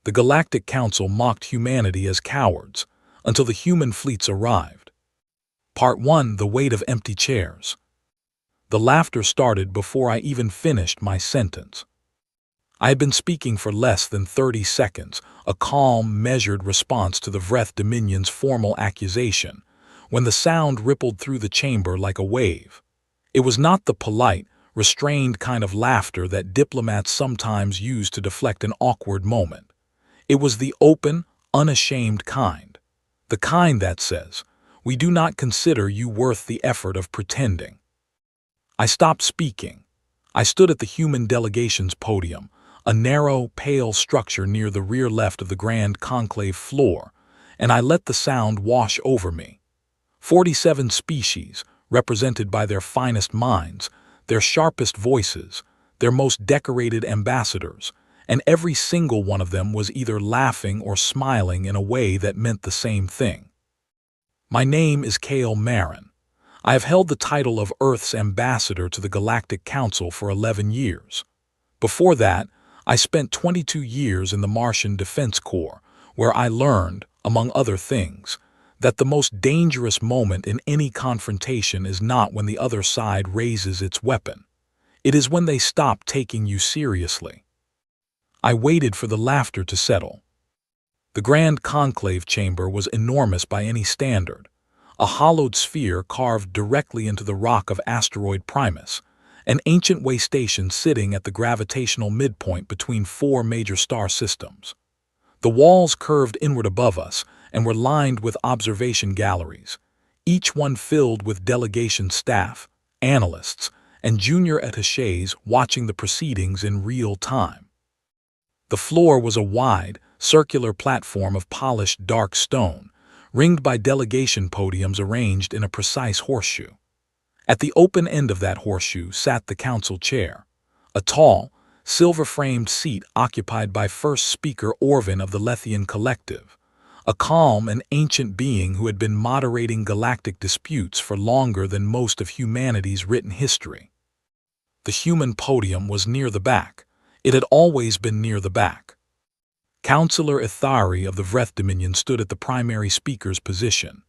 The Galactic Council mocked humanity as cowards until the human fleets arrived. Part 1: The Weight of Empty Chairs. The laughter started before I even finished my sentence. I had been speaking for less than 30 seconds, a calm, measured response to the Vreth Dominion's formal accusation, when the sound rippled through the chamber like a wave. It was not the polite, restrained kind of laughter that diplomats sometimes use to deflect an awkward moment. It was the open, unashamed kind. The kind that says, "We do not consider you worth the effort of pretending." I stopped speaking. I stood at the human delegation's podium, a narrow, pale structure near the rear left of the Grand Conclave floor, and I let the sound wash over me. 47 species, represented by their finest minds, their sharpest voices, their most decorated ambassadors, and every single one of them was either laughing or smiling in a way that meant the same thing. My name is Kale Marin. I have held the title of Earth's ambassador to the Galactic Council for 11 years. Before that, I spent 22 years in the Martian Defense Corps, where I learned, among other things, that the most dangerous moment in any confrontation is not when the other side raises its weapon. It is when they stop taking you seriously. I waited for the laughter to settle. The Grand Conclave chamber was enormous by any standard, a hollowed sphere carved directly into the rock of asteroid Primus, an ancient way station sitting at the gravitational midpoint between 4 major star systems. The walls curved inward above us and were lined with observation galleries, each one filled with delegation staff, analysts, and junior attachés watching the proceedings in real time. The floor was a wide, circular platform of polished dark stone, ringed by delegation podiums arranged in a precise horseshoe. At the open end of that horseshoe sat the council chair, a tall, silver-framed seat occupied by First Speaker Orvin of the Lethian Collective, a calm and ancient being who had been moderating galactic disputes for longer than most of humanity's written history. The human podium was near the back. It had always been near the back. Councillor Ithari of the Vreth Dominion stood at the primary speaker's position,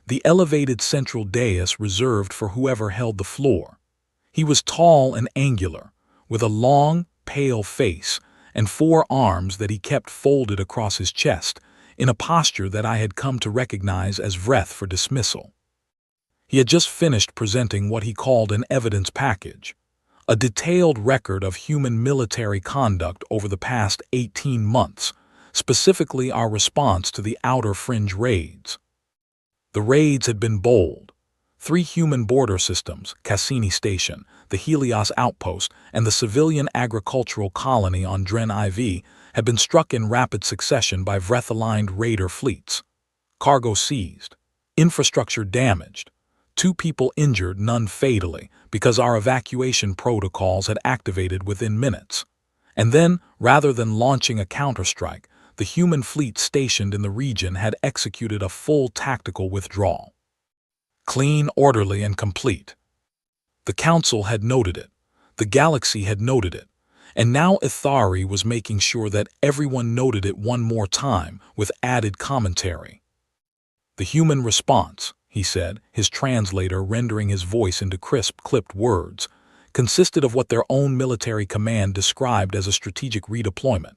the elevated central dais reserved for whoever held the floor. He was tall and angular, with a long, pale face and 4 arms that he kept folded across his chest, in a posture that I had come to recognize as Vreth for dismissal. He had just finished presenting what he called an evidence package, a detailed record of human military conduct over the past 18 months, specifically our response to the Outer Fringe raids. The raids had been bold. 3 human border systems, Cassini Station, the Helios Outpost, and the civilian agricultural colony on Dren IV, had been struck in rapid succession by Vreth-aligned raider fleets. Cargo seized. Infrastructure damaged. 2 people injured, none fatally, because our evacuation protocols had activated within minutes. And then, rather than launching a counterstrike, the human fleet stationed in the region had executed a full tactical withdrawal. Clean, orderly, and complete. The Council had noted it. The galaxy had noted it. And now Ithari was making sure that everyone noted it one more time, with added commentary. "The human response," he said, his translator rendering his voice into crisp, clipped words, consisted of what their own military command described as a strategic redeployment.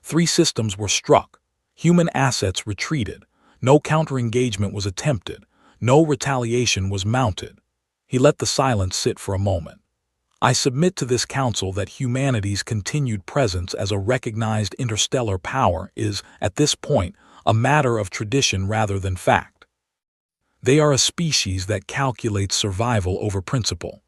3 systems were struck. Human assets retreated. No counter-engagement was attempted. No retaliation was mounted. He let the silence sit for a moment. "I submit to this council that humanity's continued presence as a recognized interstellar power is, at this point, a matter of tradition rather than fact. They are a species that calculates survival over principle.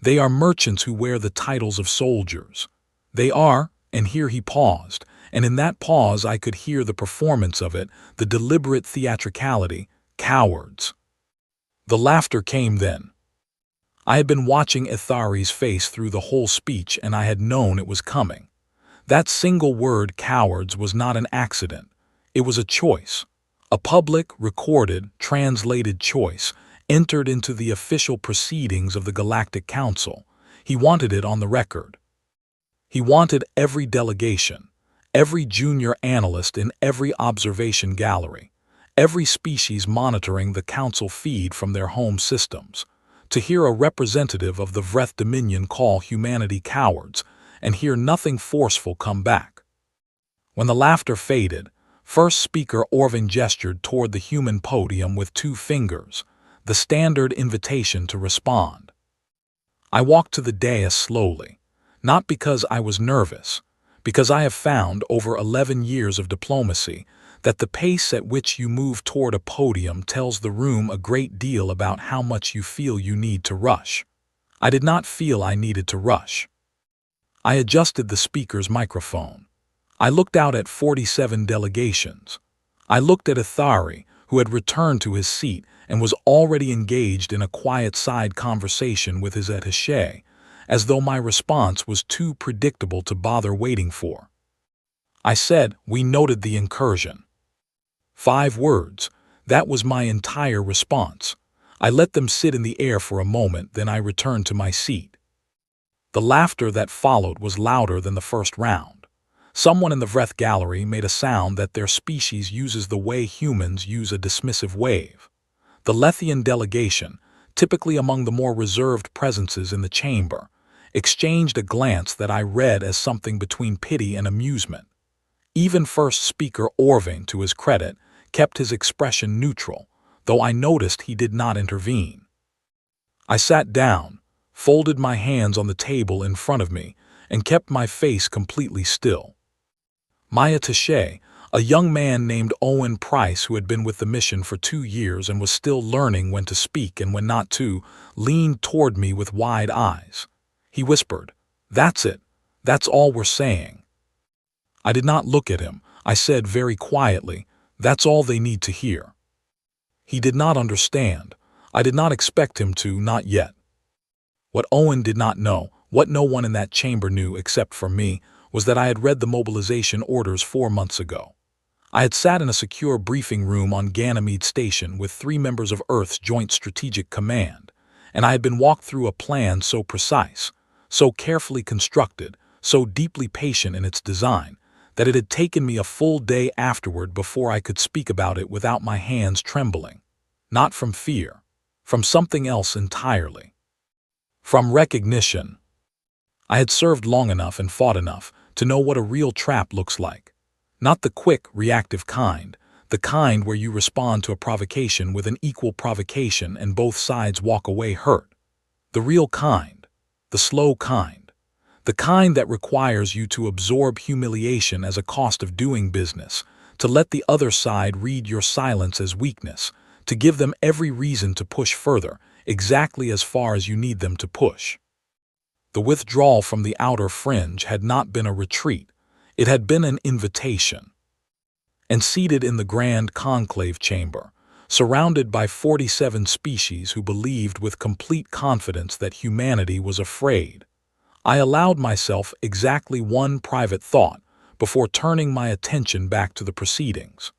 They are merchants who wear the titles of soldiers. They are," and here he paused, and in that pause I could hear the performance of it, the deliberate theatricality, "cowards." The laughter came then. I had been watching Ithari's face through the whole speech, and I had known it was coming. That single word, cowards, was not an accident. It was a choice. A public, recorded, translated choice, entered into the official proceedings of the Galactic Council. He wanted it on the record. He wanted every delegation, every junior analyst in every observation gallery, every species monitoring the council feed from their home systems, to hear a representative of the Vreth Dominion call humanity cowards and hear nothing forceful come back. When the laughter faded, first speaker Orvin gestured toward the human podium with 2 fingers, the standard invitation to respond. I walked to the dais slowly, not because I was nervous, because I have found over 11 years of diplomacy that the pace at which you move toward a podium tells the room a great deal about how much you feel you need to rush. I did not feel I needed to rush. I adjusted the speaker's microphone. I looked out at 47 delegations. I looked at Ithari, who had returned to his seat and was already engaged in a quiet side conversation with his attaché, as though my response was too predictable to bother waiting for. I said, "We noted the incursion." 5 words. That was my entire response. I let them sit in the air for a moment, then I returned to my seat. The laughter that followed was louder than the first round. Someone in the Vreth gallery made a sound that their species uses the way humans use a dismissive wave. The Lethian delegation, typically among the more reserved presences in the chamber, exchanged a glance that I read as something between pity and amusement. Even first speaker Orvin, to his credit, kept his expression neutral, though I noticed he did not intervene. I sat down, folded my hands on the table in front of me, and kept my face completely still. My attaché, a young man named Owen Price who had been with the mission for 2 years and was still learning when to speak and when not to, leaned toward me with wide eyes. He whispered, "That's it. That's all we're saying." I did not look at him. I said very quietly, "That's all they need to hear." He did not understand. I did not expect him to, not yet. What Owen did not know, what no one in that chamber knew except for me, was that I had read the mobilization orders 4 months ago. I had sat in a secure briefing room on Ganymede Station with 3 members of Earth's Joint Strategic Command, and I had been walked through a plan so precise, so carefully constructed, so deeply patient in its design, that it had taken me a full day afterward before I could speak about it without my hands trembling. Not from fear, from something else entirely. From recognition. I had served long enough and fought enough to know what a real trap looks like. Not the quick, reactive kind, the kind where you respond to a provocation with an equal provocation and both sides walk away hurt. The real kind, the slow kind, the kind that requires you to absorb humiliation as a cost of doing business, to let the other side read your silence as weakness, to give them every reason to push further, exactly as far as you need them to push. The withdrawal from the outer fringe had not been a retreat, it had been an invitation. And seated in the grand conclave chamber, surrounded by 47 species who believed with complete confidence that humanity was afraid, I allowed myself exactly one private thought before turning my attention back to the proceedings.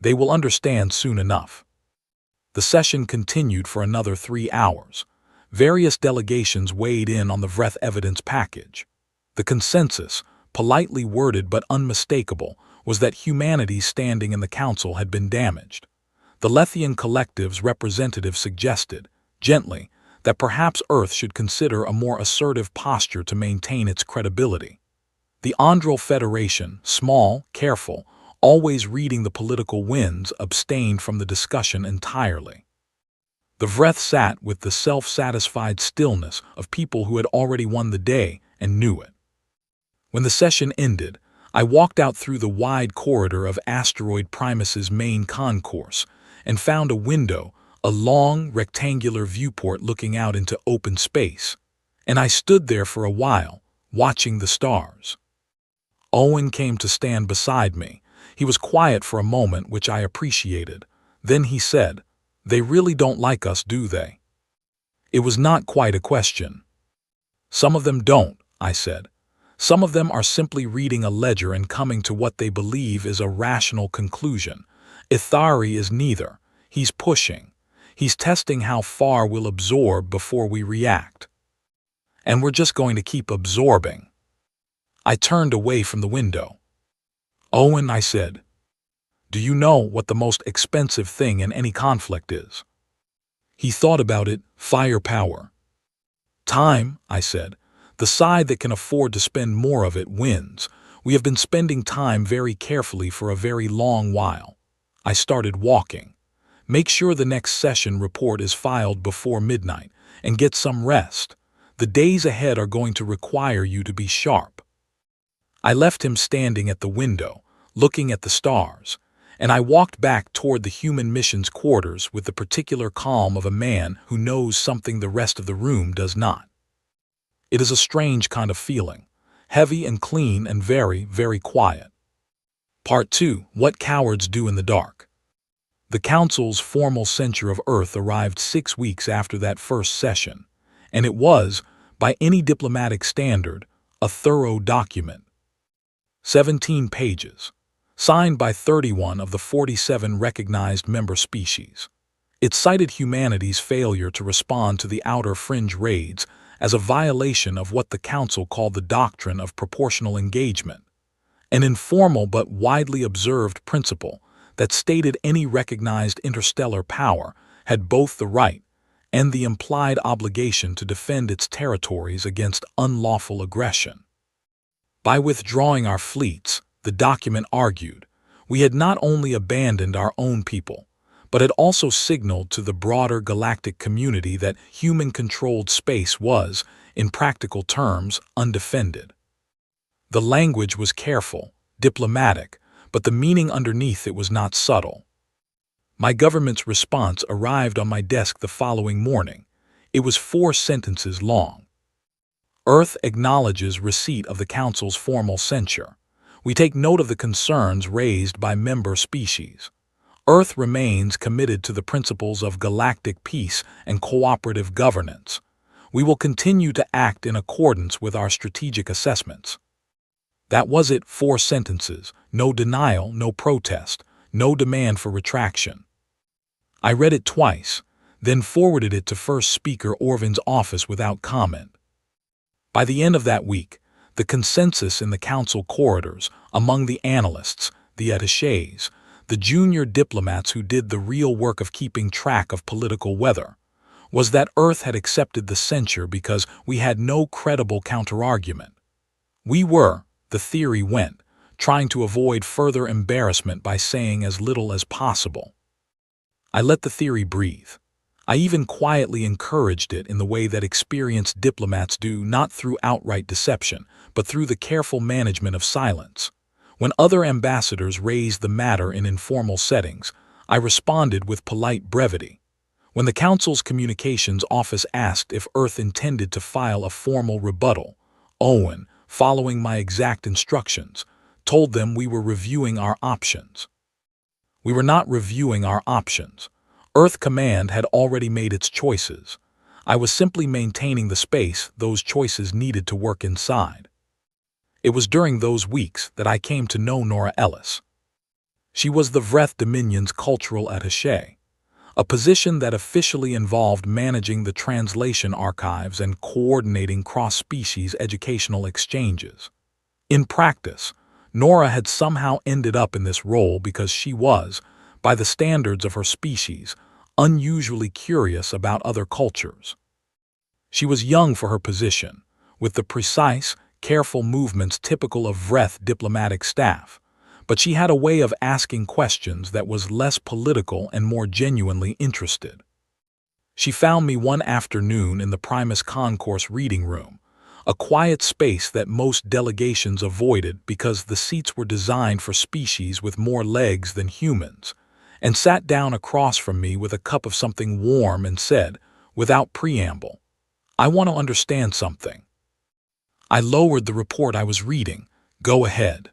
They will understand soon enough. The session continued for another 3 hours. Various delegations weighed in on the Vreth evidence package. The consensus, politely worded but unmistakable, was that humanity's standing in the council had been damaged. The Lethian collective's representative suggested, gently, that perhaps Earth should consider a more assertive posture to maintain its credibility. The Andral Federation, small, careful, always reading the political winds, abstained from the discussion entirely. The Vreth sat with the self-satisfied stillness of people who had already won the day and knew it. When the session ended, I walked out through the wide corridor of Asteroid Primus's main concourse and found a window, a long, rectangular viewport looking out into open space, and I stood there for a while, watching the stars. Owen came to stand beside me. He was quiet for a moment, which I appreciated. Then he said, "They really don't like us, do they?" It was not quite a question. "Some of them don't," I said. "Some of them are simply reading a ledger and coming to what they believe is a rational conclusion. Ithari is neither. He's pushing. He's testing how far we'll absorb before we react. And we're just going to keep absorbing." I turned away from the window. Owen, I said, do you know what the most expensive thing in any conflict is? He thought about it. Firepower. Time, I said. The side that can afford to spend more of it wins. We have been spending time very carefully for a very long while. I started walking. Make sure the next session report is filed before midnight, and get some rest. The days ahead are going to require you to be sharp. I left him standing at the window, looking at the stars, and I walked back toward the human missions quarters with the particular calm of a man who knows something the rest of the room does not. It is a strange kind of feeling, heavy and clean and very, very quiet. Part 2. What Cowards Do in the Dark. The Council's formal censure of Earth arrived 6 weeks after that first session, and it was, by any diplomatic standard, a thorough document. 17 pages, signed by 31 of the 47 recognized member species. It cited humanity's failure to respond to the outer fringe raids as a violation of what the Council called the doctrine of proportional engagement, an informal but widely observed principle that stated any recognized interstellar power had both the right and the implied obligation to defend its territories against unlawful aggression. By withdrawing our fleets, the document argued, we had not only abandoned our own people, but had also signaled to the broader galactic community that human-controlled space was, in practical terms, undefended. The language was careful, diplomatic, but the meaning underneath it was not subtle. My government's response arrived on my desk the following morning. It was 4 sentences long. Earth acknowledges receipt of the Council's formal censure. We take note of the concerns raised by member species. Earth remains committed to the principles of galactic peace and cooperative governance. We will continue to act in accordance with our strategic assessments. That was it. 4 sentences, no denial, no protest, no demand for retraction. I read it twice, then forwarded it to First Speaker Orvin's office without comment. By the end of that week, the consensus in the Council corridors, among the analysts, the attachés, the junior diplomats who did the real work of keeping track of political weather, was that Earth had accepted the censure because we had no credible counterargument. We were, the theory went, trying to avoid further embarrassment by saying as little as possible. I let the theory breathe. I even quietly encouraged it in the way that experienced diplomats do, not through outright deception, but through the careful management of silence. When other ambassadors raised the matter in informal settings, I responded with polite brevity. When the Council's communications office asked if Earth intended to file a formal rebuttal, Owen, following my exact instructions, told them we were reviewing our options. We were not reviewing our options. Earth Command had already made its choices. I was simply maintaining the space those choices needed to work inside. It was during those weeks that I came to know Nora Ellis. She was the Vreth Dominion's cultural attaché, a position that officially involved managing the translation archives and coordinating cross-species educational exchanges. In practice, Nora had somehow ended up in this role because she was, by the standards of her species, unusually curious about other cultures. She was young for her position, with the precise, careful movements typical of Vreth diplomatic staff, but she had a way of asking questions that was less political and more genuinely interested. She found me one afternoon in the Primus Concourse reading room, a quiet space that most delegations avoided because the seats were designed for species with more legs than humans, and sat down across from me with a cup of something warm and said, without preamble, "I want to understand something." I lowered the report I was reading. "Go ahead."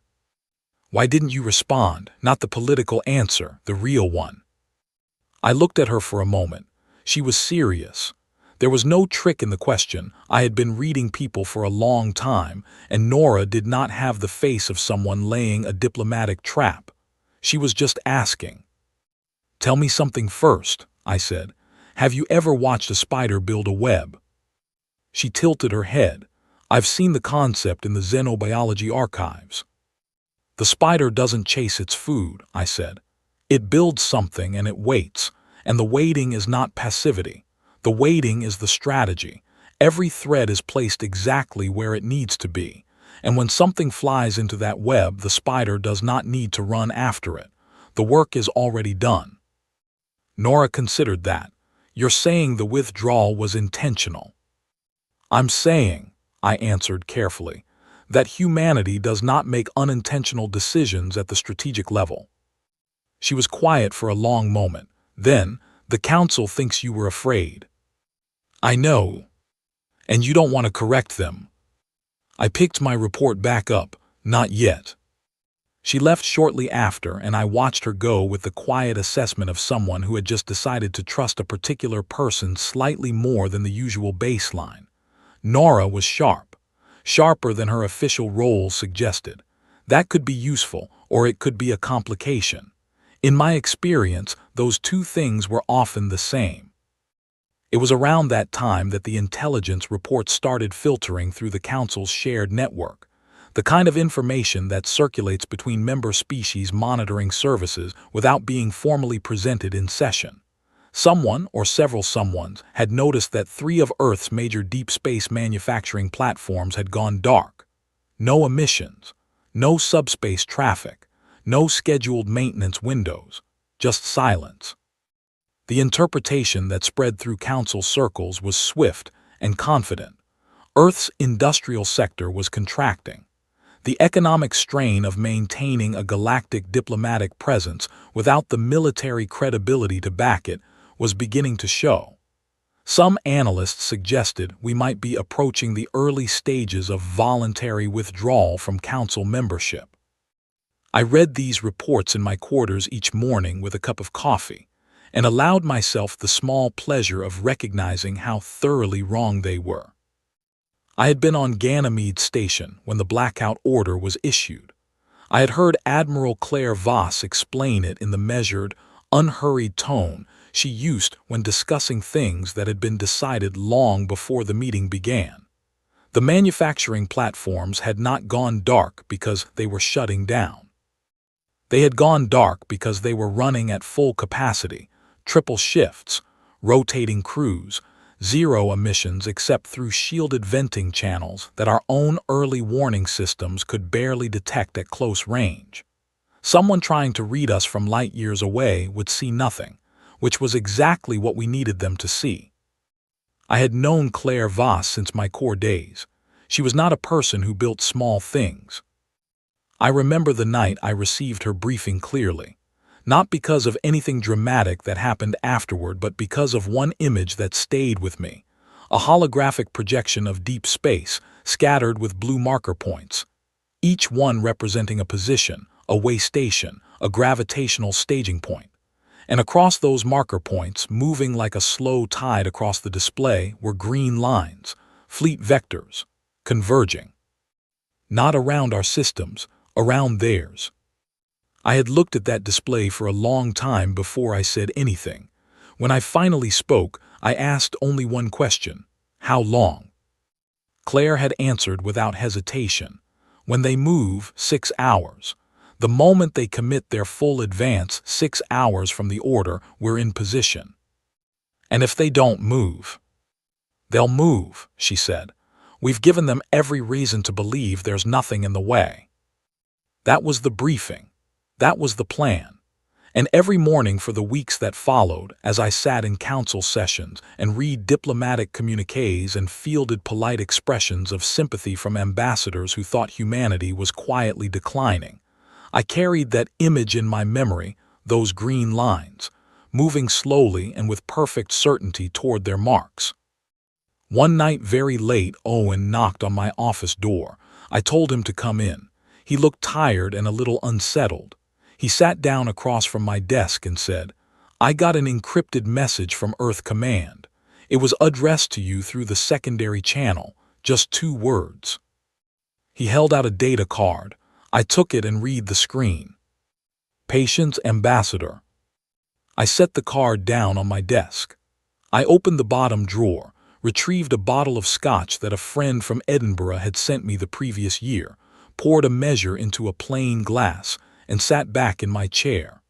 "Why didn't you respond? Not the political answer, the real one." I looked at her for a moment. She was serious. There was no trick in the question. I had been reading people for a long time, and Nora did not have the face of someone laying a diplomatic trap. She was just asking. "Tell me something first," I said. "Have you ever watched a spider build a web?" She tilted her head. "I've seen the concept in the xenobiology archives." The spider doesn't chase its food, I said. It builds something and it waits, and the waiting is not passivity. The waiting is the strategy. Every thread is placed exactly where it needs to be, and when something flies into that web, the spider does not need to run after it. The work is already done. Nora considered that. You're saying the withdrawal was intentional. I'm saying, I answered carefully, that humanity does not make unintentional decisions at the strategic level. She was quiet for a long moment. Then, the council thinks you were afraid. I know. And you don't want to correct them. I picked my report back up. Not yet. She left shortly after, and I watched her go with the quiet assessment of someone who had just decided to trust a particular person slightly more than the usual baseline. Nora was sharp, sharper than her official role suggested. That could be useful, or it could be a complication. In my experience, those two things were often the same. It was around that time that the intelligence reports started filtering through the Council's shared network, the kind of information that circulates between member species monitoring services without being formally presented in session. Someone, or several someones, had noticed that 3 of Earth's major deep space manufacturing platforms had gone dark. No emissions, no subspace traffic, no scheduled maintenance windows, just silence. The interpretation that spread through Council circles was swift and confident. Earth's industrial sector was contracting. The economic strain of maintaining a galactic diplomatic presence without the military credibility to back it was beginning to show. Some analysts suggested we might be approaching the early stages of voluntary withdrawal from Council membership. I read these reports in my quarters each morning with a cup of coffee, and allowed myself the small pleasure of recognizing how thoroughly wrong they were. I had been on Ganymede Station when the blackout order was issued. I had heard Admiral Claire Voss explain it in the measured, unhurried tone she used when discussing things that had been decided long before the meeting began. The manufacturing platforms had not gone dark because they were shutting down. They had gone dark because they were running at full capacity, triple shifts, rotating crews, zero emissions except through shielded venting channels that our own early warning systems could barely detect at close range. Someone trying to read us from light years away would see nothing, which was exactly what we needed them to see. I had known Claire Voss since my core days. She was not a person who built small things. I remember the night I received her briefing clearly, not because of anything dramatic that happened afterward, but because of one image that stayed with me, a holographic projection of deep space scattered with blue marker points, each one representing a position, a way station, a gravitational staging point. And across those marker points, moving like a slow tide across the display, were green lines, fleet vectors, converging. Not around our systems, around theirs. I had looked at that display for a long time before I said anything. When I finally spoke, I asked only one question: how long? Claire had answered without hesitation. When they move, 6 hours. The moment they commit their full advance, 6 hours from the order, we're in position. And if they don't move? They'll move, she said. We've given them every reason to believe there's nothing in the way. That was the briefing. That was the plan. And every morning for the weeks that followed, as I sat in council sessions and read diplomatic communiques and fielded polite expressions of sympathy from ambassadors who thought humanity was quietly declining, I carried that image in my memory, those green lines, moving slowly and with perfect certainty toward their marks. One night very late, Owen knocked on my office door. I told him to come in. He looked tired and a little unsettled. He sat down across from my desk and said, "I got an encrypted message from Earth Command. It was addressed to you through the secondary channel, just 2 words." He held out a data card. I took it and read the screen. "Patience, Ambassador." I set the card down on my desk. I opened the bottom drawer, retrieved a bottle of scotch that a friend from Edinburgh had sent me the previous year, poured a measure into a plain glass, and sat back in my chair.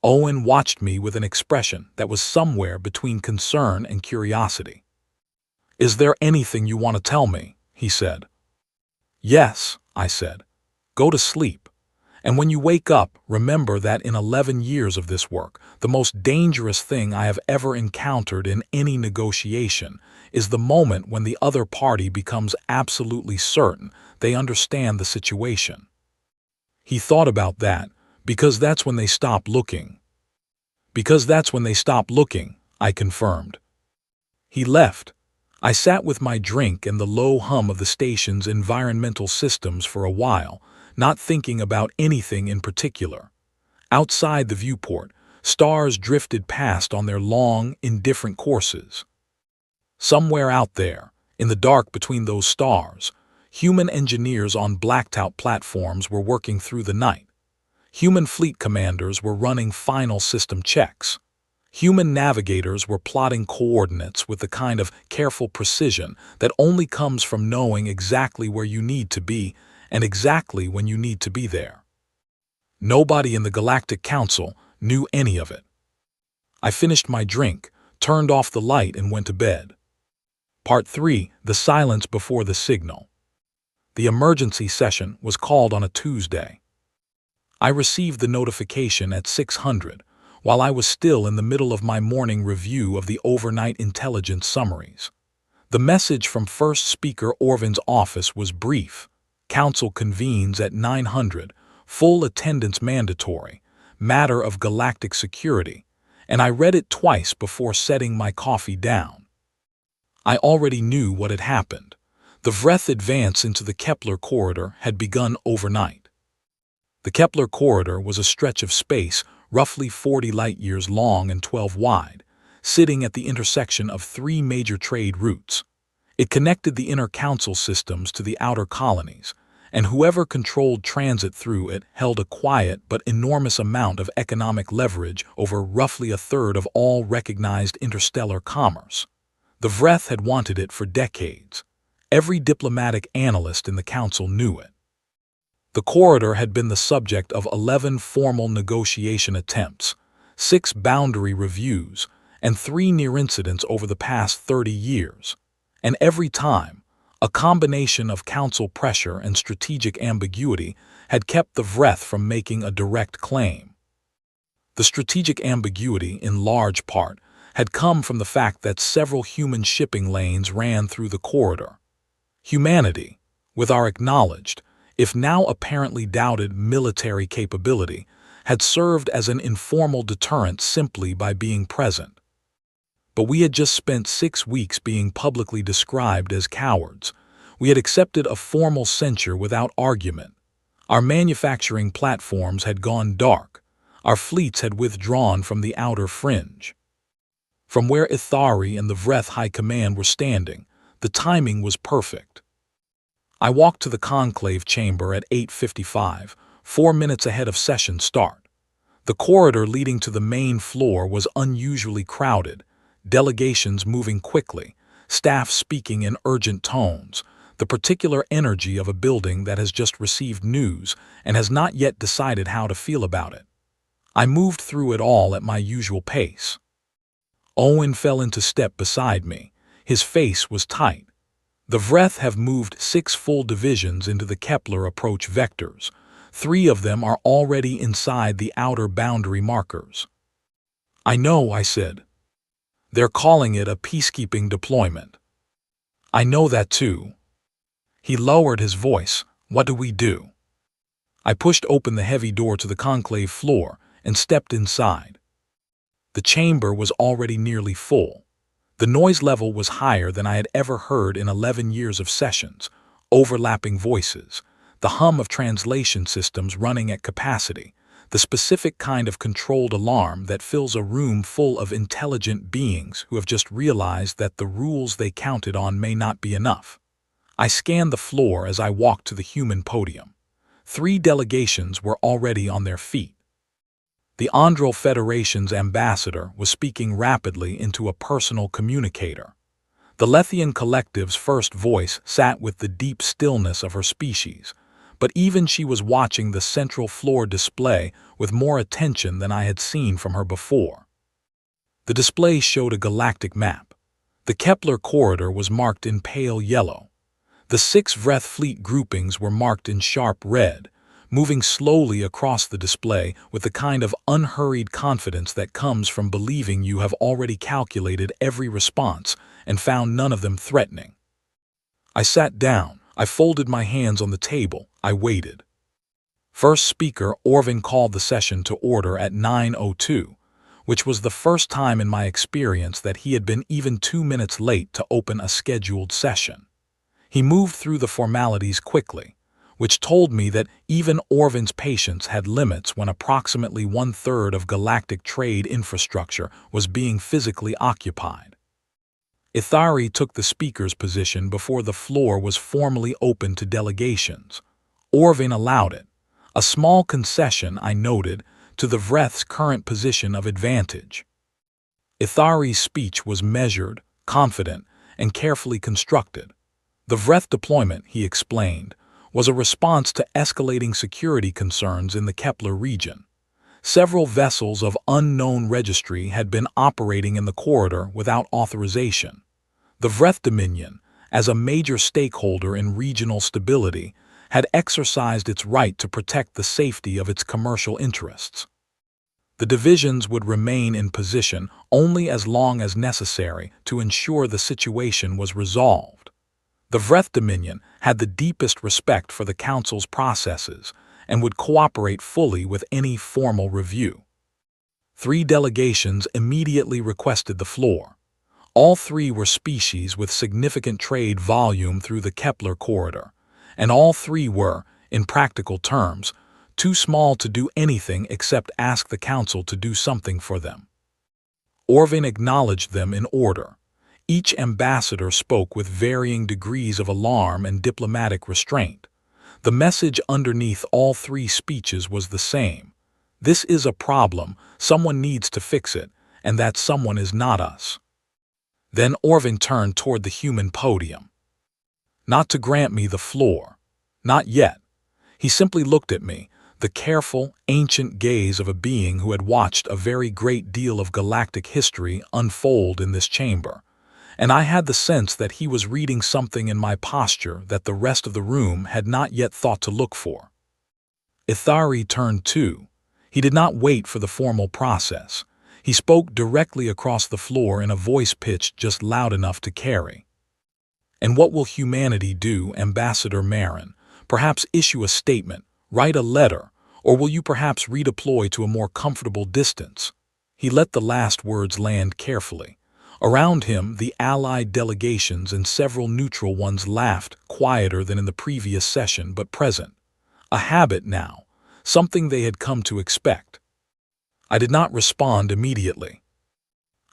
Owen watched me with an expression that was somewhere between concern and curiosity. "Is there anything you want to tell me?" he said. "Yes," I said. "Go to sleep. And when you wake up, remember that in 11 years of this work, the most dangerous thing I have ever encountered in any negotiation is the moment when the other party becomes absolutely certain they understand the situation." He thought about that, because that's when they stop looking. "Because that's when they stop looking," I confirmed. He left. I sat with my drink and the low hum of the station's environmental systems for a while, not thinking about anything in particular. Outside the viewport, stars drifted past on their long, indifferent courses. Somewhere out there, in the dark between those stars, human engineers on blacked-out platforms were working through the night. Human fleet commanders were running final system checks. Human navigators were plotting coordinates with the kind of careful precision that only comes from knowing exactly where you need to be and exactly when you need to be there. Nobody in the Galactic Council knew any of it. I finished my drink, turned off the light, and went to bed. Part 3: The Silence Before the Signal. The emergency session was called on a Tuesday. I received the notification at 600, while I was still in the middle of my morning review of the overnight intelligence summaries. The message from First Speaker Orvin's office was brief. Council convenes at 900, full attendance mandatory, matter of galactic security, and I read it twice before setting my coffee down. I already knew what had happened. The Vreth advance into the Kepler corridor had begun overnight. The Kepler corridor was a stretch of space roughly 40 light-years long and 12 wide, sitting at the intersection of 3 major trade routes. It connected the inner council systems to the outer colonies, and whoever controlled transit through it held a quiet but enormous amount of economic leverage over roughly a third of all recognized interstellar commerce. The Vreth had wanted it for decades. Every diplomatic analyst in the council knew it. The corridor had been the subject of 11 formal negotiation attempts, 6 boundary reviews, and 3 near incidents over the past 30 years. And every time, a combination of council pressure and strategic ambiguity had kept the Vreth from making a direct claim. The strategic ambiguity, in large part, had come from the fact that several human shipping lanes ran through the corridor. Humanity, with our acknowledged, if now apparently doubted military capability, had served as an informal deterrent simply by being present. But we had just spent 6 weeks being publicly described as cowards. We had accepted a formal censure without argument. Our manufacturing platforms had gone dark. Our fleets had withdrawn from the outer fringe. From where Ithari and the Vreth High Command were standing, the timing was perfect. I walked to the conclave chamber at 8:55, 4 minutes ahead of session start. The corridor leading to the main floor was unusually crowded, delegations moving quickly, staff speaking in urgent tones, the particular energy of a building that has just received news and has not yet decided how to feel about it. I moved through it all at my usual pace. Owen fell into step beside me. His face was tight. The Vreth have moved 6 full divisions into the Kepler approach vectors. 3 of them are already inside the outer boundary markers. "I know," I said. "They're calling it a peacekeeping deployment." "I know that too." He lowered his voice. "What do we do?" I pushed open the heavy door to the conclave floor and stepped inside. The chamber was already nearly full. The noise level was higher than I had ever heard in 11 years of sessions, overlapping voices, the hum of translation systems running at capacity, the specific kind of controlled alarm that fills a room full of intelligent beings who have just realized that the rules they counted on may not be enough. I scanned the floor as I walked to the human podium. 3 delegations were already on their feet. The Andral Federation's ambassador was speaking rapidly into a personal communicator. The Lethian collective's first voice sat with the deep stillness of her species, but even she was watching the central floor display with more attention than I had seen from her before. The display showed a galactic map. The Kepler corridor was marked in pale yellow. The 6 Vreth fleet groupings were marked in sharp red, moving slowly across the display with the kind of unhurried confidence that comes from believing you have already calculated every response and found none of them threatening. I sat down. I folded my hands on the table. I waited. First speaker Orvin called the session to order at 9:02, which was the first time in my experience that he had been even 2 minutes late to open a scheduled session. He moved through the formalities quickly, which told me that even Orvin's patience had limits when approximately 1/3 of galactic trade infrastructure was being physically occupied. Ithari took the speaker's position before the floor was formally open to delegations. Orvin allowed it, a small concession, I noted, to the Vreth's current position of advantage. Ithari's speech was measured, confident, and carefully constructed. The Vreth deployment, he explained, was a response to escalating security concerns in the Kepler region. Several vessels of unknown registry had been operating in the corridor without authorization. The Vreth Dominion, as a major stakeholder in regional stability, had exercised its right to protect the safety of its commercial interests. The divisions would remain in position only as long as necessary to ensure the situation was resolved. The Vreth Dominion had the deepest respect for the Council's processes and would cooperate fully with any formal review. 3 delegations immediately requested the floor. All 3 were species with significant trade volume through the Kepler corridor, and all 3 were, in practical terms, too small to do anything except ask the Council to do something for them. Orvin acknowledged them in order. Each ambassador spoke with varying degrees of alarm and diplomatic restraint. The message underneath all 3 speeches was the same. This is a problem, someone needs to fix it, and that someone is not us. Then Orvin turned toward the human podium. Not to grant me the floor. Not yet. He simply looked at me, the careful, ancient gaze of a being who had watched a very great deal of galactic history unfold in this chamber. And I had the sense that he was reading something in my posture that the rest of the room had not yet thought to look for. Ithari turned too. He did not wait for the formal process. He spoke directly across the floor in a voice pitched just loud enough to carry. And what will humanity do, Ambassador Marin? Perhaps issue a statement, write a letter, or will you perhaps redeploy to a more comfortable distance? He let the last words land carefully. Around him, the allied delegations and several neutral ones laughed, quieter than in the previous session but present. A habit now, something they had come to expect. I did not respond immediately.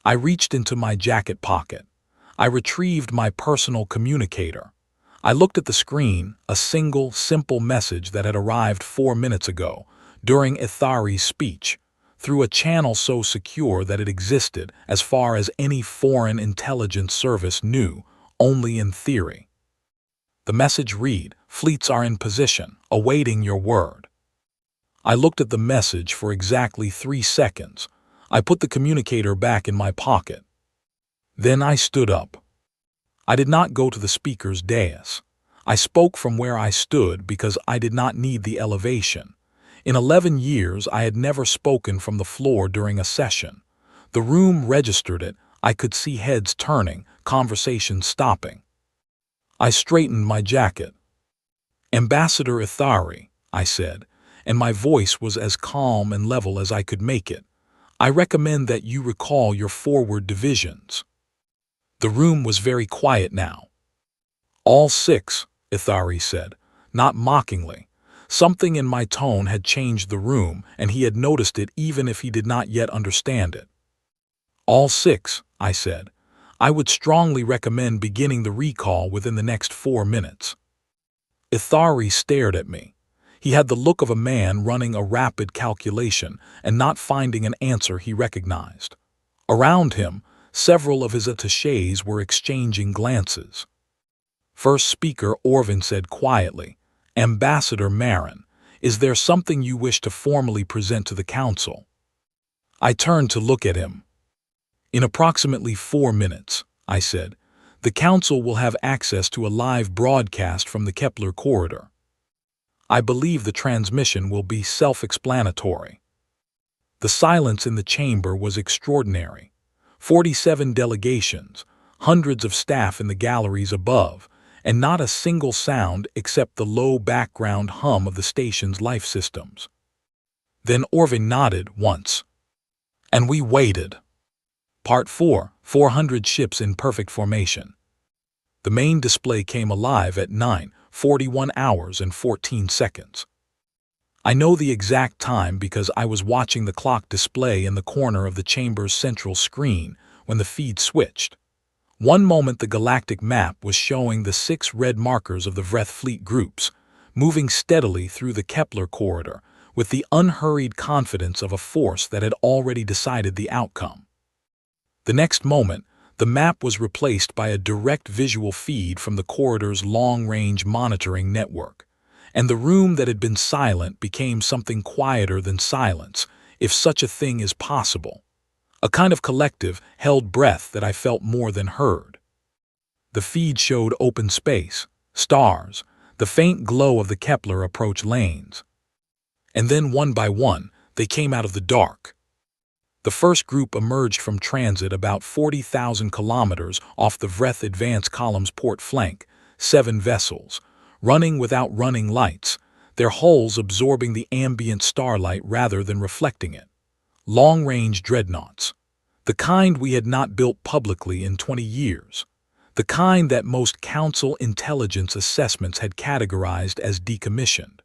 I reached into my jacket pocket. I retrieved my personal communicator. I looked at the screen, a single, simple message that had arrived 4 minutes ago, during Ithari's speech, through a channel so secure that it existed, as far as any foreign intelligence service knew, only in theory. The message read, "Fleets are in position, awaiting your word." I looked at the message for exactly 3 seconds. I put the communicator back in my pocket. Then I stood up. I did not go to the speaker's dais. I spoke from where I stood because I did not need the elevation. In 11 years, I had never spoken from the floor during a session. The room registered it. I could see heads turning, conversations stopping. I straightened my jacket. "Ambassador Ithari," I said, and my voice was as calm and level as I could make it. "I recommend that you recall your forward divisions." The room was very quiet now. "All 6, Ithari said, not mockingly. Something in my tone had changed the room, and he had noticed it even if he did not yet understand it. "All 6, I said. "I would strongly recommend beginning the recall within the next 4 minutes." Ithari stared at me. He had the look of a man running a rapid calculation and not finding an answer he recognized. Around him, several of his attachés were exchanging glances. First speaker Orvin said quietly, Ambassador Marin, is there something you wish to formally present to the Council? I turned to look at him. In approximately 4 minutes, I said, the Council will have access to a live broadcast from the Kepler corridor. I believe the transmission will be self-explanatory. The silence in the chamber was extraordinary. 47 delegations, hundreds of staff in the galleries above, and not a single sound except the low background hum of the station's life systems. Then Orvin nodded once. And we waited. Part 4, 400 ships in perfect formation. The main display came alive at 9:41 hours and 14 seconds. I know the exact time because I was watching the clock display in the corner of the chamber's central screen when the feed switched. One moment the galactic map was showing the 6 red markers of the Vreth fleet groups, moving steadily through the Kepler corridor with the unhurried confidence of a force that had already decided the outcome. The next moment, the map was replaced by a direct visual feed from the corridor's long-range monitoring network, and the room that had been silent became something quieter than silence, if such a thing is possible. A kind of collective, held breath that I felt more than heard. The feed showed open space, stars, the faint glow of the Kepler approach lanes. And then one by one, they came out of the dark. The first group emerged from transit about 40,000 kilometers off the Vreth Advance Column's port flank, 7 vessels, running without running lights, their hulls absorbing the ambient starlight rather than reflecting it. Long-range dreadnoughts. The kind we had not built publicly in 20 years. The kind that most Council intelligence assessments had categorized as decommissioned.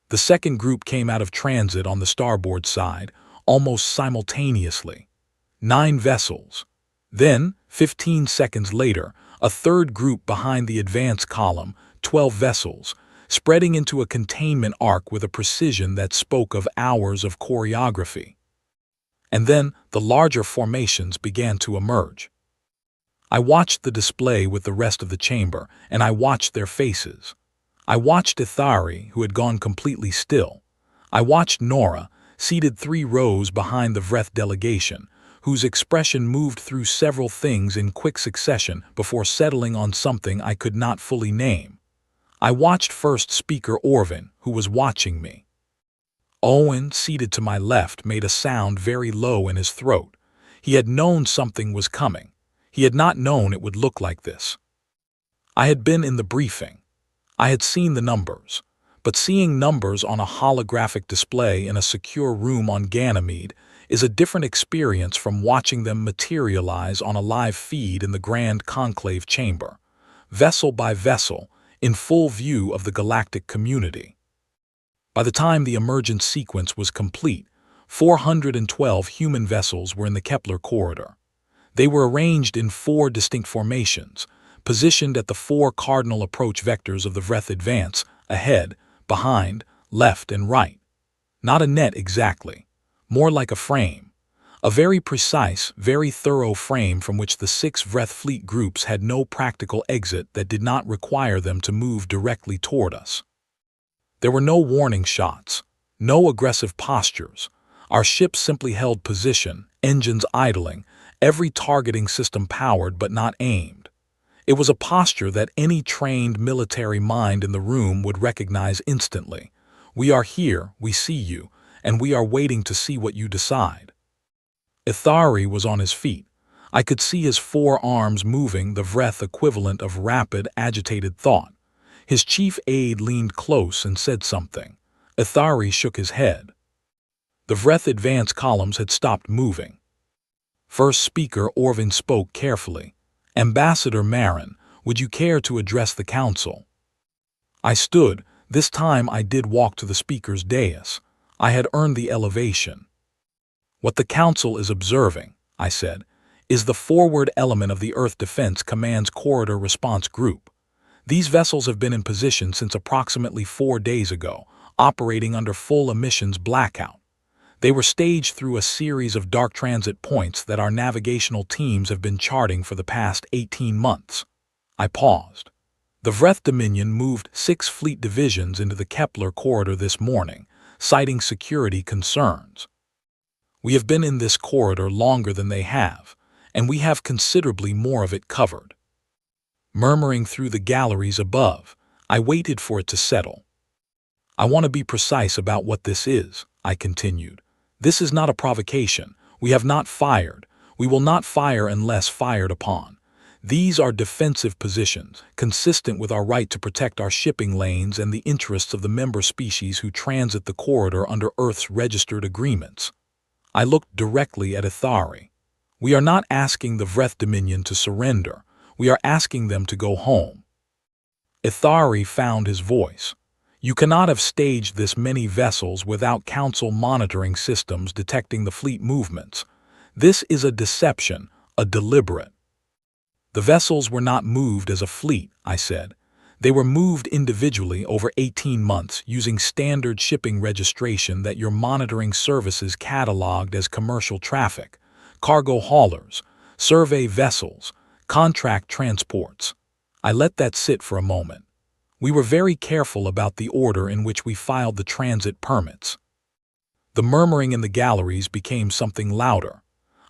The second group came out of transit on the starboard side, almost simultaneously. 9 vessels. Then, 15 seconds later, a third group behind the advance column, 12 vessels, spreading into a containment arc with a precision that spoke of hours of choreography. And then the larger formations began to emerge. I watched the display with the rest of the chamber, and I watched their faces. I watched Ithari, who had gone completely still. I watched Nora, seated 3 rows behind the Vreth delegation, whose expression moved through several things in quick succession before settling on something I could not fully name. I watched First Speaker Orvin, who was watching me. Owen, seated to my left, made a sound very low in his throat. He had known something was coming. He had not known it would look like this. I had been in the briefing. I had seen the numbers. But seeing numbers on a holographic display in a secure room on Ganymede is a different experience from watching them materialize on a live feed in the Grand Conclave chamber, vessel by vessel, in full view of the galactic community. By the time the emergence sequence was complete, 412 human vessels were in the Kepler corridor. They were arranged in 4 distinct formations, positioned at the 4 cardinal approach vectors of the Vreth Advance, ahead, behind, left, and right. Not a net exactly, more like a frame. A very precise, very thorough frame from which the 6 Vreth fleet groups had no practical exit that did not require them to move directly toward us. There were no warning shots, no aggressive postures. Our ships simply held position, engines idling, every targeting system powered but not aimed. It was a posture that any trained military mind in the room would recognize instantly. We are here, we see you, and we are waiting to see what you decide. Ithari was on his feet. I could see his 4 arms moving, the Vreth equivalent of rapid, agitated thought. His chief aide leaned close and said something. Ithari shook his head. The Vreth advance columns had stopped moving. First Speaker Orvin spoke carefully. Ambassador Marin, would you care to address the Council? I stood. This time I did walk to the Speaker's dais. I had earned the elevation. What the Council is observing, I said, is the forward element of the Earth Defense Command's Corridor Response Group. These vessels have been in position since approximately 4 days ago, operating under full emissions blackout. They were staged through a series of dark transit points that our navigational teams have been charting for the past 18 months. I paused. The Vreth Dominion moved 6 fleet divisions into the Kepler corridor this morning, citing security concerns. We have been in this corridor longer than they have, and we have considerably more of it covered. Murmuring through the galleries above, I waited for it to settle. I want to be precise about what this is, I continued. This is not a provocation. We have not fired. We will not fire unless fired upon. These are defensive positions, consistent with our right to protect our shipping lanes and the interests of the member species who transit the corridor under Earth's registered agreements. I looked directly at Ithari. We are not asking the Vreth Dominion to surrender. We are asking them to go home. Ithari found his voice. You cannot have staged this many vessels without Council monitoring systems detecting the fleet movements. This is a deception, a deliberate. The vessels were not moved as a fleet, I said. They were moved individually over 18 months using standard shipping registration that your monitoring services cataloged as commercial traffic, cargo haulers, survey vessels, contract transports. I let that sit for a moment. We were very careful about the order in which we filed the transit permits. The murmuring in the galleries became something louder.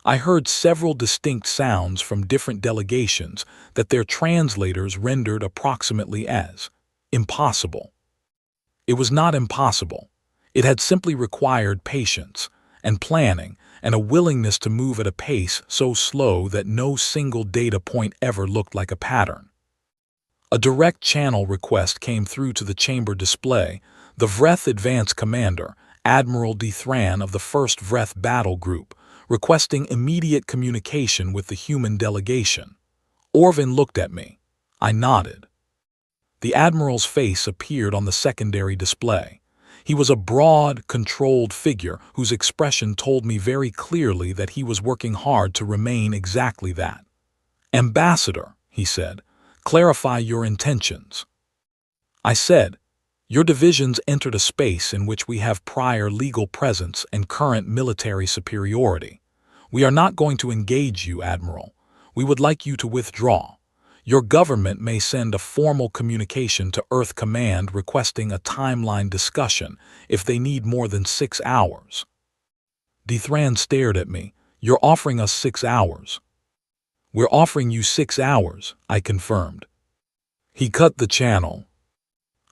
I heard several distinct sounds from different delegations that their translators rendered approximately as impossible. It was not impossible. It had simply required patience and planning and a willingness to move at a pace so slow that no single data point ever looked like a pattern. A direct channel request came through to the chamber display. The Vreth Advance Commander, Admiral Dithran of the 1st Vreth Battle Group, requesting immediate communication with the human delegation. Orvin looked at me. I nodded. The Admiral's face appeared on the secondary display. He was a broad, controlled figure whose expression told me very clearly that he was working hard to remain exactly that. Ambassador, he said, clarify your intentions. I said, your divisions entered a space in which we have prior legal presence and current military superiority. We are not going to engage you, Admiral. We would like you to withdraw. Your government may send a formal communication to Earth Command requesting a timeline discussion if they need more than 6 hours. Dithran stared at me. You're offering us 6 hours. We're offering you 6 hours, I confirmed. He cut the channel.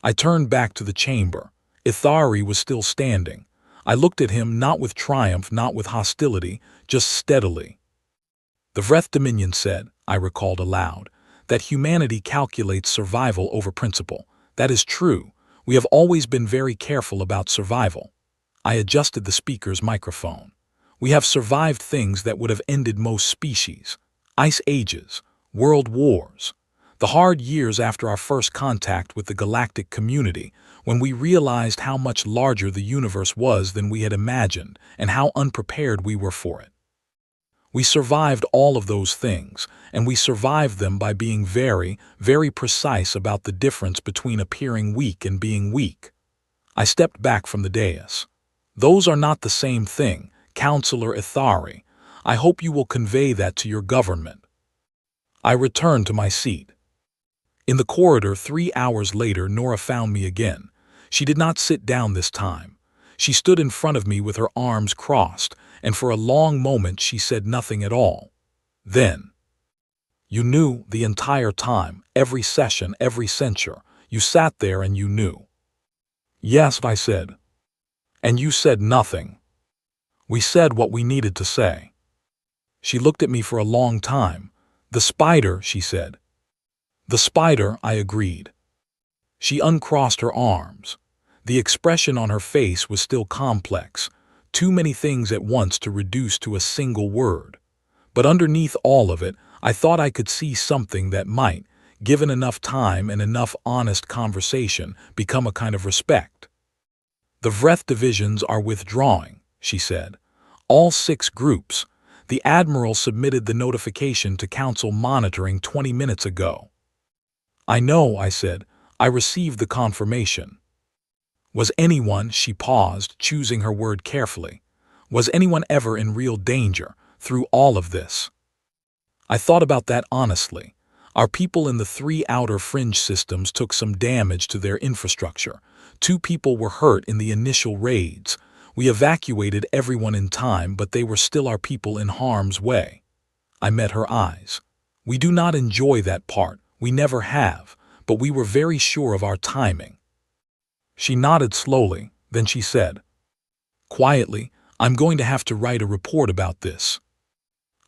I turned back to the chamber. Ithari was still standing. I looked at him not with triumph, not with hostility, just steadily. The Vreth Dominion said, I recalled aloud, that humanity calculates survival over principle. That is true. We have always been very careful about survival. I adjusted the speaker's microphone. We have survived things that would have ended most species. Ice ages, world wars. The hard years after our first contact with the galactic community, when we realized how much larger the universe was than we had imagined and how unprepared we were for it. We survived all of those things, and we survived them by being very, very precise about the difference between appearing weak and being weak. I stepped back from the dais. Those are not the same thing, Counselor Ithari. I hope you will convey that to your government. I returned to my seat. In the corridor 3 hours later, Nora found me again. She did not sit down this time. She stood in front of me with her arms crossed, and for a long moment she said nothing at all. Then, you knew the entire time, every session, every censure. You sat there and you knew. Yes, I said. And you said nothing. We said what we needed to say. She looked at me for a long time. The spider, she said. The spider, I agreed. She uncrossed her arms. The expression on her face was still complex, too many things at once to reduce to a single word. But underneath all of it, I thought I could see something that might, given enough time and enough honest conversation, become a kind of respect. The Vreth divisions are withdrawing, she said. All 6 groups. The Admiral submitted the notification to Council monitoring 20 minutes ago. I know, I said. I received the confirmation. Was anyone, she paused, choosing her word carefully, was anyone ever in real danger through all of this? I thought about that honestly. Our people in the 3 outer fringe systems took some damage to their infrastructure. 2 people were hurt in the initial raids. We evacuated everyone in time, but they were still our people in harm's way. I met her eyes. We do not enjoy that part, we never have, but we were very sure of our timing. She nodded slowly, then she said, quietly, I'm going to have to write a report about this.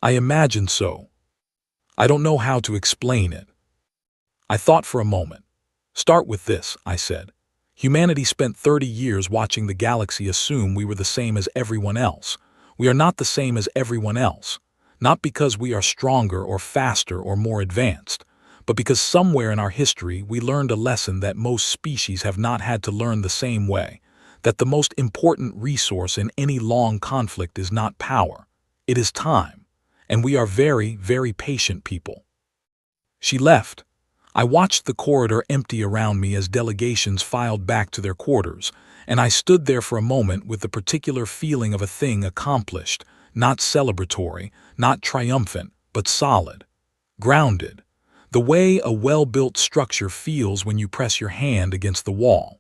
I imagine so. I don't know how to explain it. I thought for a moment. Start with this, I said. Humanity spent 30 years watching the galaxy assume we were the same as everyone else. We are not the same as everyone else. Not because we are stronger or faster or more advanced, but because somewhere in our history we learned a lesson that most species have not had to learn the same way, that the most important resource in any long conflict is not power, it is time, and we are very, very patient people. She left. I watched the corridor empty around me as delegations filed back to their quarters, and I stood there for a moment with the particular feeling of a thing accomplished, not celebratory, not triumphant, but solid, grounded, the way a well-built structure feels when you press your hand against the wall.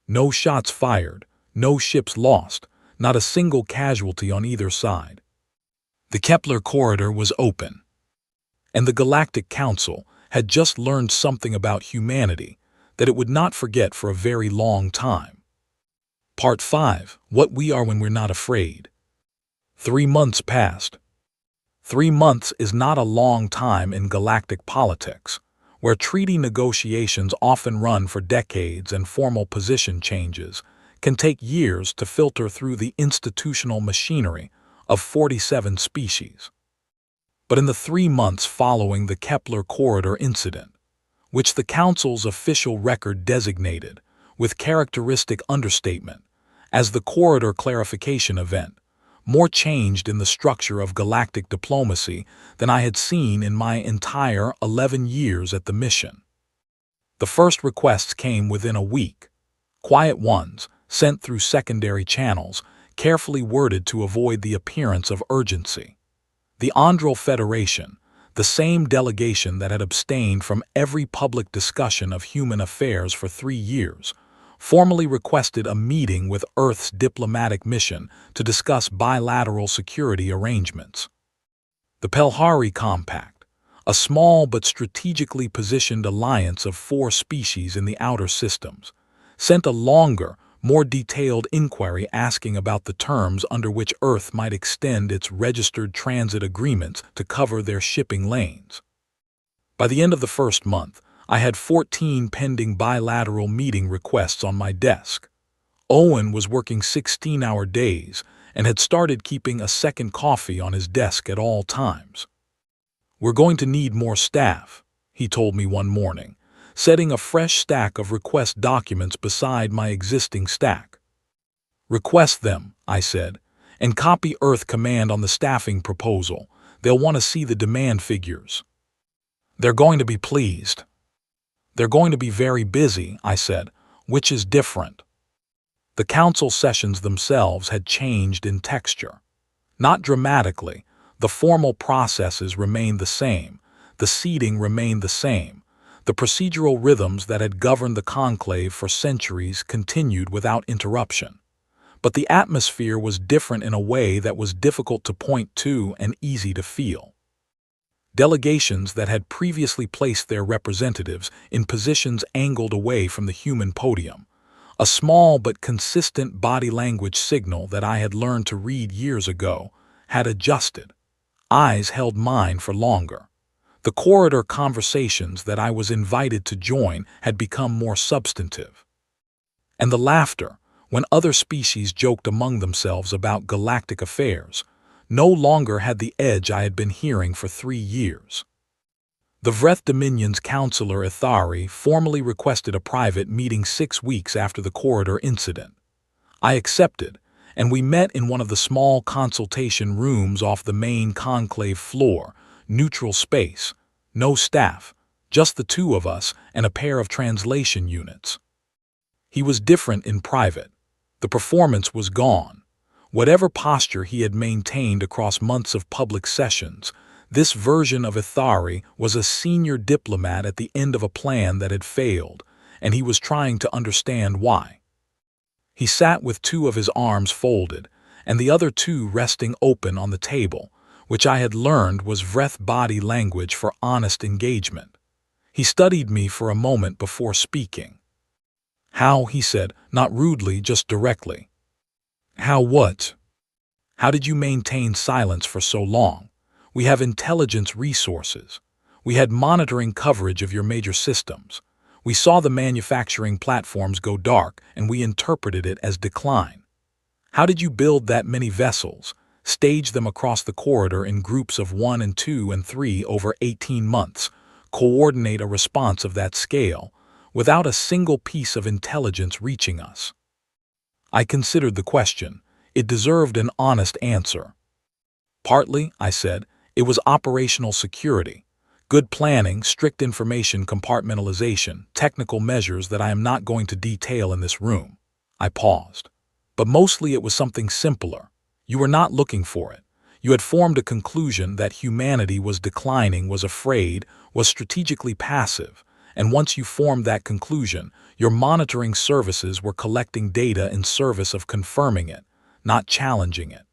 No shots fired, no ships lost, not a single casualty on either side. The Kepler corridor was open, and the Galactic Council had just learned something about humanity that it would not forget for a very long time. Part 5. What we are when we're not afraid. 3 months passed. 3 months is not a long time in galactic politics, where treaty negotiations often run for decades and formal position changes can take years to filter through the institutional machinery of 47 species. But in the 3 months following the Kepler corridor incident, which the Council's official record designated, with characteristic understatement, as the corridor clarification event, more changed in the structure of galactic diplomacy than I had seen in my entire 11 years at the mission. The first requests came within a week, quiet ones, sent through secondary channels, carefully worded to avoid the appearance of urgency. The Andral Federation, the same delegation that had abstained from every public discussion of human affairs for 3 years, formally requested a meeting with Earth's diplomatic mission to discuss bilateral security arrangements. The Pelhari Compact, a small but strategically positioned alliance of 4 species in the outer systems, sent a longer, more detailed inquiry asking about the terms under which Earth might extend its registered transit agreements to cover their shipping lanes. By the end of the first month, I had 14 pending bilateral meeting requests on my desk. Owen was working 16-hour days and had started keeping a second coffee on his desk at all times. "We're going to need more staff," he told me one morning, setting a fresh stack of request documents beside my existing stack. "Request them," I said, "and copy Earth Command on the staffing proposal. They'll want to see the demand figures." "They're going to be pleased." "They're going to be very busy," I said, "which is different." The council sessions themselves had changed in texture. Not dramatically, the formal processes remained the same, the seating remained the same, the procedural rhythms that had governed the conclave for centuries continued without interruption. But the atmosphere was different in a way that was difficult to point to and easy to feel. Delegations that had previously placed their representatives in positions angled away from the human podium, a small but consistent body language signal that I had learned to read years ago, had adjusted. Eyes held mine for longer. The corridor conversations that I was invited to join had become more substantive. And the laughter, when other species joked among themselves about galactic affairs, no longer had the edge I had been hearing for 3 years. The Vreth Dominion's Councillor Ithari formally requested a private meeting 6 weeks after the corridor incident. I accepted, and we met in one of the small consultation rooms off the main conclave floor, neutral space, no staff, just the 2 of us and a pair of translation units. He was different in private. The performance was gone. Whatever posture he had maintained across months of public sessions, This version of Ithari was a senior diplomat at the end of a plan that had failed, and he was trying to understand why. He sat with two of his arms folded, and the other two resting open on the table, which I had learned was Vreth body language for honest engagement. He studied me for a moment before speaking. "How," he said, not rudely, just directly. "How what? How did you maintain silence for so long? We have intelligence resources. We had monitoring coverage of your major systems. We saw the manufacturing platforms go dark, and we interpreted it as decline. How did you build that many vessels, stage them across the corridor in groups of 1 and 2 and 3 over 18 months, coordinate a response of that scale, without a single piece of intelligence reaching us?" I considered the question. It deserved an honest answer. "Partly," I said, "it was operational security. Good planning, strict information compartmentalization, technical measures that I am not going to detail in this room." I paused. "But mostly it was something simpler. You were not looking for it. You had formed a conclusion that humanity was declining, was afraid, was strategically passive, and once you formed that conclusion, your monitoring services were collecting data in service of confirming it, not challenging it.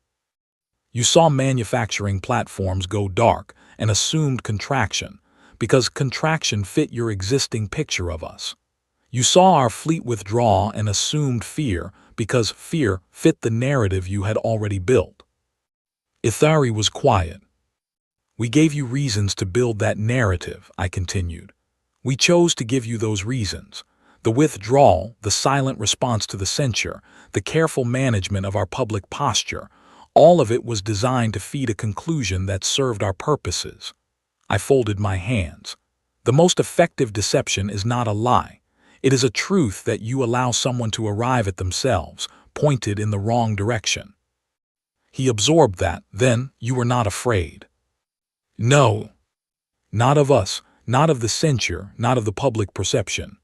You saw manufacturing platforms go dark and assumed contraction, because contraction fit your existing picture of us. You saw our fleet withdraw and assumed fear, because fear fit the narrative you had already built." Ithari was quiet. "We gave you reasons to build that narrative," I continued. "We chose to give you those reasons. The withdrawal, the silent response to the censure, the careful management of our public posture, all of it was designed to feed a conclusion that served our purposes." I folded my hands. "The most effective deception is not a lie. It is a truth that you allow someone to arrive at themselves, pointed in the wrong direction." He absorbed that. "Then you were not afraid?" "No. Not of us, not of the censure, not of the public perception.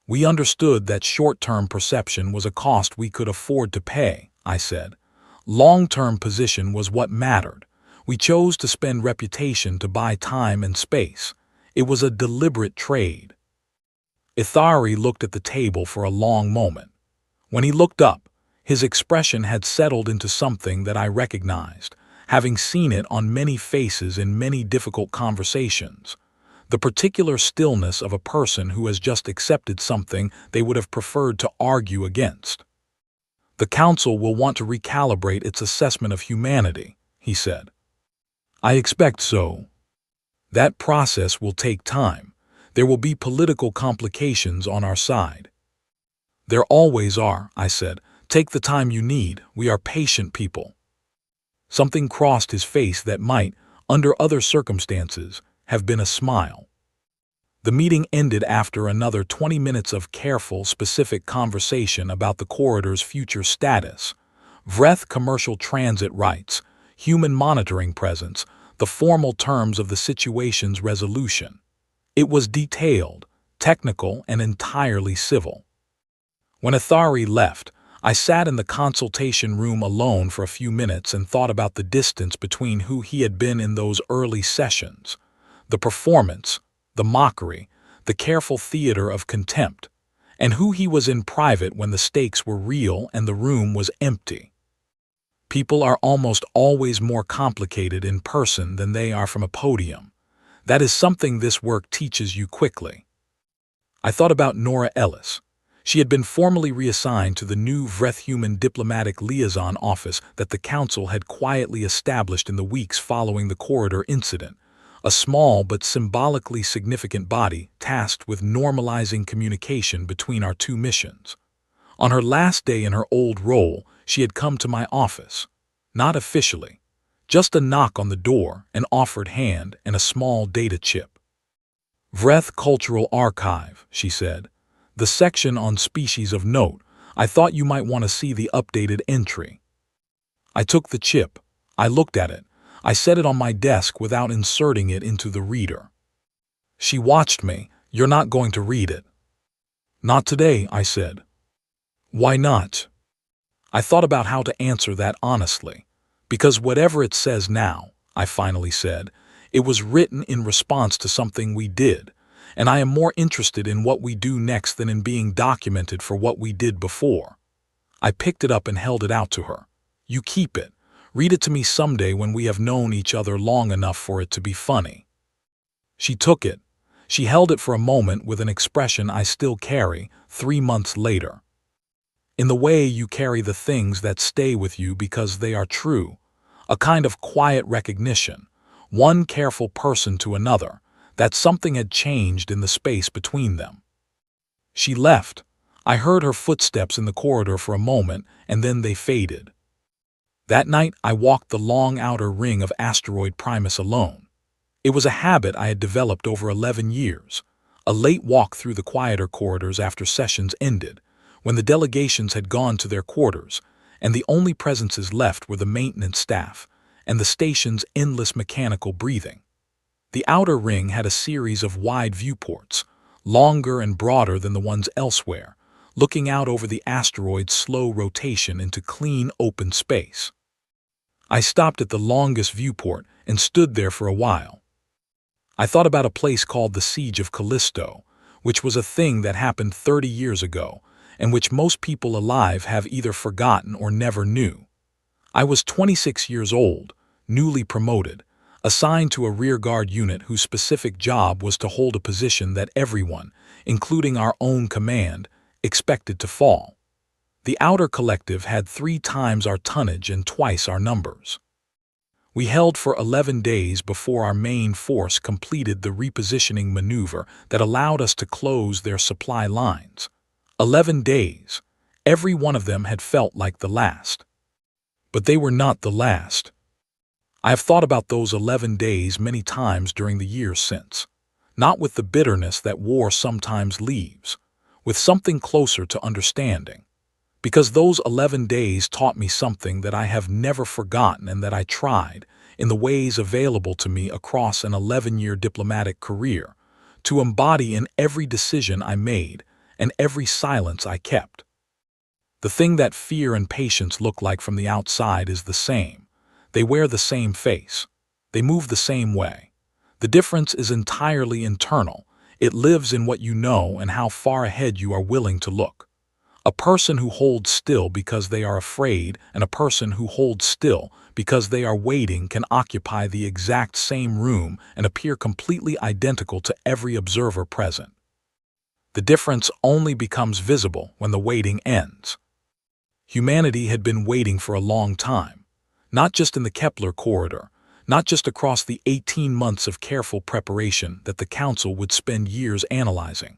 We understood that short-term perception was a cost we could afford to pay," I said. "Long-term position was what mattered. We chose to spend reputation to buy time and space. It was a deliberate trade." Ithari looked at the table for a long moment. When he looked up, his expression had settled into something that I recognized, having seen it on many faces in many difficult conversations. The particular stillness of a person who has just accepted something they would have preferred to argue against. "The Council will want to recalibrate its assessment of humanity," he said. "I expect so. That process will take time. There will be political complications on our side." "There always are," I said. "Take the time you need. We are patient people." Something crossed his face that might, under other circumstances, have been a smile. The meeting ended after another 20 minutes of careful, specific conversation about the corridor's future status, Vreth commercial transit rights, human monitoring presence, the formal terms of the situation's resolution. It was detailed, technical, and entirely civil. When Ithari left, I sat in the consultation room alone for a few minutes and thought about the distance between who he had been in those early sessions, the performance, the mockery, the careful theater of contempt, and who he was in private when the stakes were real and the room was empty. People are almost always more complicated in person than they are from a podium. That is something this work teaches you quickly. I thought about Nora Ellis. She had been formally reassigned to the new Vreth Human Diplomatic Liaison Office that the Council had quietly established in the weeks following the corridor incident, a small but symbolically significant body tasked with normalizing communication between our two missions. On her last day in her old role, she had come to my office. Not officially. Just a knock on the door, an offered hand, and a small data chip. "Vreth Cultural Archive," she said. "The section on species of note. I thought you might want to see the updated entry." I took the chip. I looked at it. I set it on my desk without inserting it into the reader. She watched me. "You're not going to read it." "Not today," I said. "Why not?" I thought about how to answer that honestly. "Because whatever it says now," I finally said, It was written in response to something we did, and I am more interested in what we do next than in being documented for what we did before. I picked it up and held it out to her. You keep it. Read it to me someday when we have known each other long enough for it to be funny. She took it. She held it for a moment with an expression I still carry 3 months later. In the way you carry the things that stay with you because they are true, a kind of quiet recognition, one careful person to another, that something had changed in the space between them. She left. I heard her footsteps in the corridor for a moment, and then they faded. That night, I walked the long outer ring of asteroid Primus alone. It was a habit I had developed over 11 years, a late walk through the quieter corridors after sessions ended, when the delegations had gone to their quarters, and the only presences left were the maintenance staff and the station's endless mechanical breathing. The outer ring had a series of wide viewports, longer and broader than the ones elsewhere, looking out over the asteroid's slow rotation into clean, open space. I stopped at the longest viewport and stood there for a while. I thought about a place called the Siege of Callisto, which was a thing that happened 30 years ago, and which most people alive have either forgotten or never knew. I was 26 years old, newly promoted, assigned to a rearguard unit whose specific job was to hold a position that everyone, including our own command, expected to fall. The outer collective had 3 times our tonnage and twice our numbers. We held for 11 days before our main force completed the repositioning maneuver that allowed us to close their supply lines. 11 days. Every one of them had felt like the last. But they were not the last. I have thought about those 11 days many times during the years since, not with the bitterness that war sometimes leaves, with something closer to understanding. Because those 11 days taught me something that I have never forgotten and that I tried, in the ways available to me across an 11-year diplomatic career, to embody in every decision I made and every silence I kept. The thing that fear and patience look like from the outside is the same. They wear the same face. They move the same way. The difference is entirely internal. It lives in what you know and how far ahead you are willing to look. A person who holds still because they are afraid and a person who holds still because they are waiting can occupy the exact same room and appear completely identical to every observer present. The difference only becomes visible when the waiting ends. Humanity had been waiting for a long time, not just in the Kepler corridor, not just across the 18 months of careful preparation that the Council would spend years analyzing.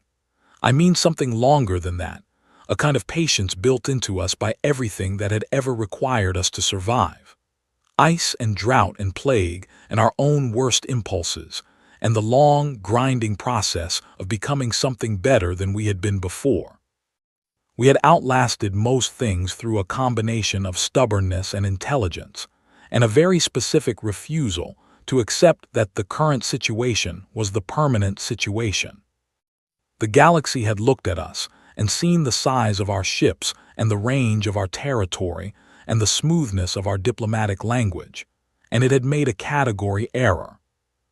I mean something longer than that, a kind of patience built into us by everything that had ever required us to survive. Ice and drought and plague and our own worst impulses, and the long, grinding process of becoming something better than we had been before. We had outlasted most things through a combination of stubbornness and intelligence, and a very specific refusal to accept that the current situation was the permanent situation. The galaxy had looked at us and seen the size of our ships and the range of our territory and the smoothness of our diplomatic language, and it had made a category error.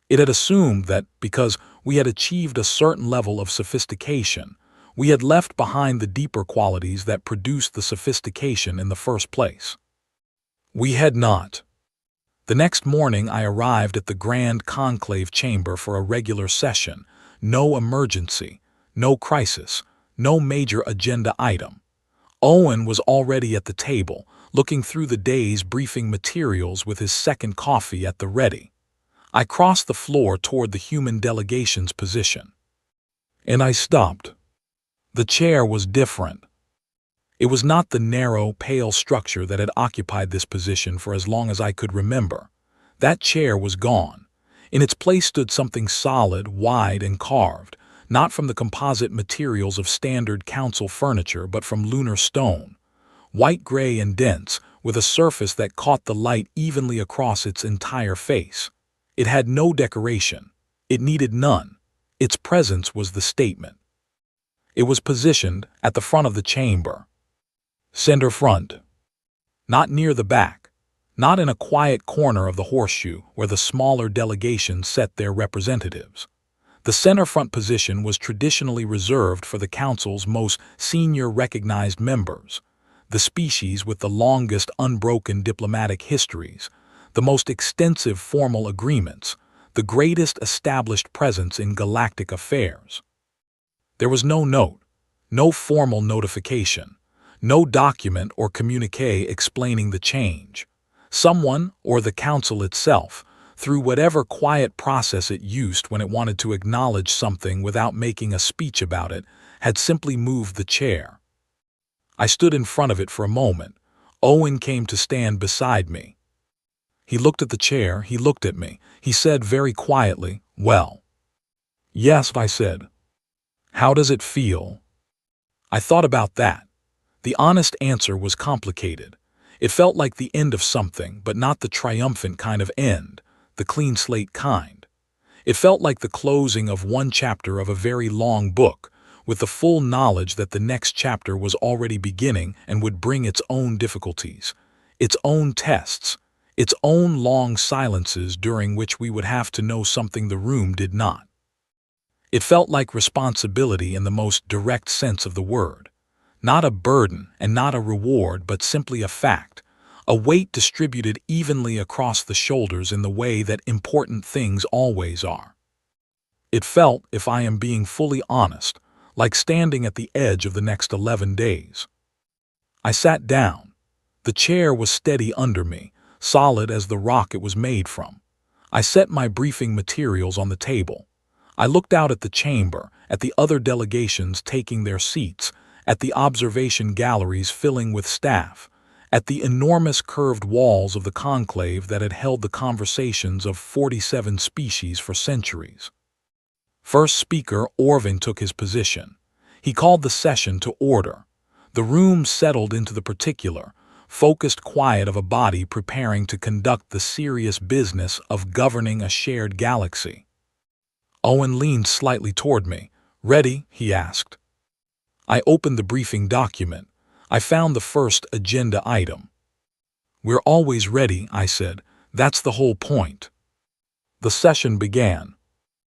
It had assumed that because we had achieved a certain level of sophistication, we had left behind the deeper qualities that produced the sophistication in the first place. We had not. The next morning I arrived at the Grand Conclave Chamber for a regular session. No emergency, no crisis, no major agenda item. Owen was already at the table, looking through the day's briefing materials with his second coffee at the ready. I crossed the floor toward the human delegation's position. And I stopped. The chair was different. It was not the narrow, pale structure that had occupied this position for as long as I could remember. That chair was gone. In its place stood something solid, wide, and carved, not from the composite materials of standard council furniture but from lunar stone, white-gray and dense, with a surface that caught the light evenly across its entire face. It had no decoration. It needed none. Its presence was the statement. It was positioned at the front of the chamber. Center front. Not near the back. Not in a quiet corner of the horseshoe where the smaller delegations set their representatives. The center front position was traditionally reserved for the Council's most senior recognized members, the species with the longest unbroken diplomatic histories, the most extensive formal agreements, the greatest established presence in galactic affairs. There was no note, no formal notification, no document or communique explaining the change. Someone, or the Council itself, through whatever quiet process it used when it wanted to acknowledge something without making a speech about it, had simply moved the chair. I stood in front of it for a moment. Owen came to stand beside me. He looked at the chair, he looked at me. He said very quietly, "Well." "Yes," I said. "How does it feel?" I thought about that. The honest answer was complicated. It felt like the end of something, but not the triumphant kind of end, the clean slate kind. It felt like the closing of one chapter of a very long book, with the full knowledge that the next chapter was already beginning and would bring its own difficulties, its own tests, its own long silences during which we would have to know something the room did not. It felt like responsibility in the most direct sense of the word. Not a burden and not a reward, but simply a fact, a weight distributed evenly across the shoulders in the way that important things always are. It felt, if I am being fully honest, like standing at the edge of the next 11 days. I sat down. The chair was steady under me, solid as the rock it was made from. I set my briefing materials on the table. I looked out at the chamber, at the other delegations taking their seats, at the observation galleries filling with staff, at the enormous curved walls of the conclave that had held the conversations of 47 species for centuries. First speaker Orvin took his position. He called the session to order. The room settled into the particular, focused quiet of a body preparing to conduct the serious business of governing a shared galaxy. Owen leaned slightly toward me. "Ready?" he asked. I opened the briefing document. I found the first agenda item. "We're always ready," I said. "That's the whole point." The session began.